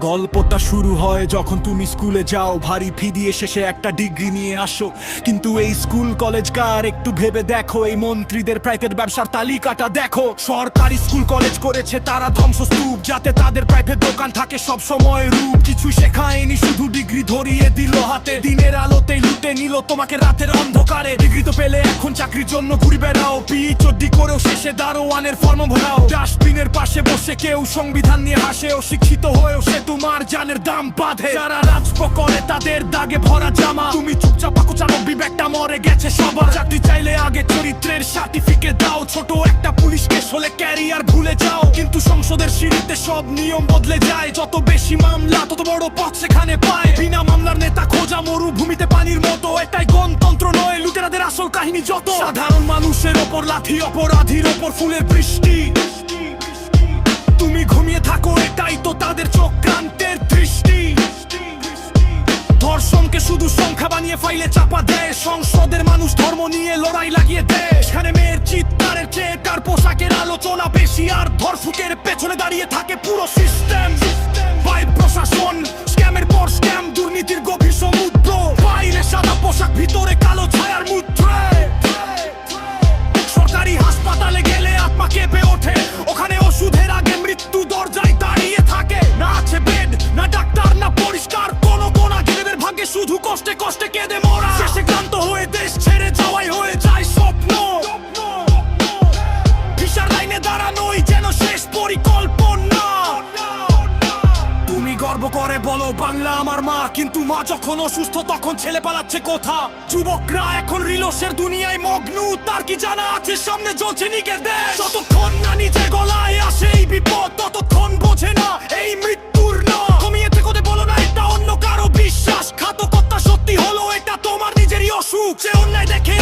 গল্পটা শুরু হয় যখন তুমি স্কুলে যাও, ভারী ফি দিয়ে শেষে একটা ডিগ্রি নিয়ে আসো। কিন্তু এই স্কুল কলেজ কার একটু ভেবে দেখো, এই মন্ত্রীদের প্রাইভেট ব্যবসার তালিকাটা দেখো। সরকারি স্কুল কলেজ করেছে তারা ধ্বংসস্তূপ, যাতে তাদের প্রাইভেট দোকান থাকে সব সময় রূপ। কিছু শেখায়নি, শুধু ডিগ্রি ধরিয়ে দিল হাতে, দিনের আলোতেই লুটে নিল তোমাকে রাতের অন্ধকারে। ডিগ্রি তো পেলে এখন চাকরির জন্য ঘুরে বেড়াও, পিএইচডি করেও শেষে দারোয়ানের ফর্ম ভরাও। ডাস্টবিনের পাশে বসে কেউ সংবিধান নিয়ে হাসে, অশিক্ষিত হয়েও সে তোমার জানের দাম বাঁধে। যারা রাজপ করে তাদের দাগে ভরা জামা, তুমি চুপচাপ পাকুচানো বিবেকটা মরে গেছে সবার। চাকরি চাইলে আগে চরিত্রের সার্টিফিকেট দাও, ছোট একটা পুলিশ কেস হলে ক্যারিয়ার ভুলে যাও। কিন্তু সংসদের সিঁড়িতে সব নিয়ম বদলে যায়, যত বেশি মামলা তত বড় পথ সেখানে পায়। বিনা মামলার নেতা খোঁজা মরুভূমিতে পানির মতো, এটাই গণতন্ত্র নয়, লুটেরাদের আসল কাহিনী যত। সাধারণ মানুষের ওপর লাঠি, অপরাধীর ওপর ফুলের বৃষ্টি। তুমি ঘুমিয়ে থাকো, এটাই তো তাদের চক্রান্তের দৃষ্টি। ধর্ষণকে শুধু সংখ্যা বানিয়ে ফাইলে চাপা দেয়, সংসদের মানুষ ধর্ম নিয়ে লড়াই লাগিয়ে দেয়। এখানে মেয়ের চিৎকারের চেয়ে তার পোশাকের আলোচনা বেশি, আর ধর্ষকের পেছনে দাঁড়িয়ে থাকে পুরো সিস্টেম। বাইরে প্রশাসন, স্ক্যামের পর স্ক্যাম, দুর্নীতির গভীর সমুদ্র। বাইরে সাদা পোশাক, ভিতরে কালো ছায়ার মুদ্রা। সরকারি হাসপাতালে গেলে আত্মা কেঁপে ওঠে, ওখানে ওষুধের আগে মৃত্যু দরজায় দাঁড়িয়ে থাকে। না আছে বেড, না ডাক্তার, না পরিষ্কার কোনো কোনা। গেলেদের ভাগ্যে শুধু কষ্টে কষ্টে কেঁদে মরা। শেষে ক্লান্ত হয়ে দেশ ছেড়ে যাওয়াই হয়ে যায় স্বপ্ন। ভিসার লাইনে দাঁড়ানোই যেন শেষ পরিকল্পনা। তুমি গর্ব করে বলো বাংলা আমার মা, কিন্তু মা যখন অসুস্থ তখন ছেলে পালাচ্ছে কোথা। যুবকরা এখন রিলোসের দুনিয়ায় মগ্ন, তার কি জানা আছে সামনে জ্বলছে নিকের দেশ। যতক্ষণ না নিজে গলায় আসে এই বিপদ, ততক্ষণ বোঝে না এই মৃত্যুর না। কমিয়ে থেকে বলো না এটা অন্য কারো বিশ্বাস, ঘাতকতা সত্যি হলো এটা তোমার নিজেরই অসুখ। যে অন্যায় দেখে